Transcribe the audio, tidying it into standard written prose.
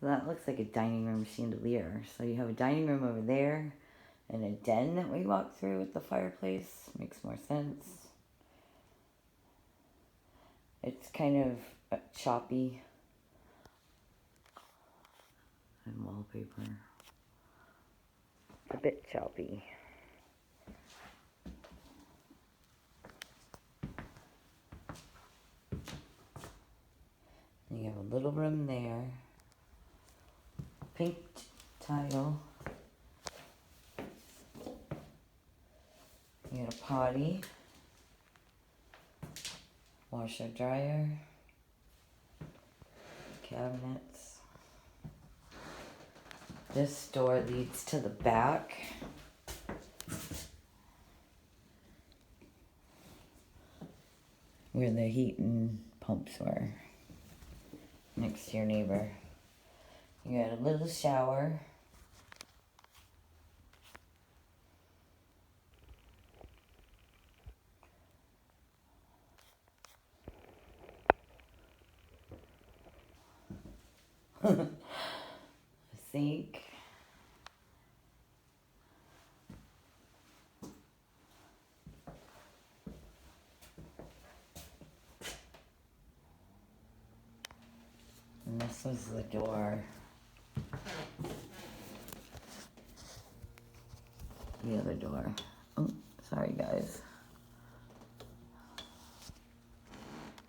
That looks like a dining room chandelier. So you have a dining room over there and a den that we walk through with the fireplace. Makes more sense. It's kind of choppy. And wallpaper. A bit choppy. You have a little room there. Pink tile. You got a potty. Washer dryer. Cabinets. This door leads to the back. Where the heat and pumps were. Next to your neighbor. You got a little shower. A sink. And this was the door. The other door. Oh, sorry guys.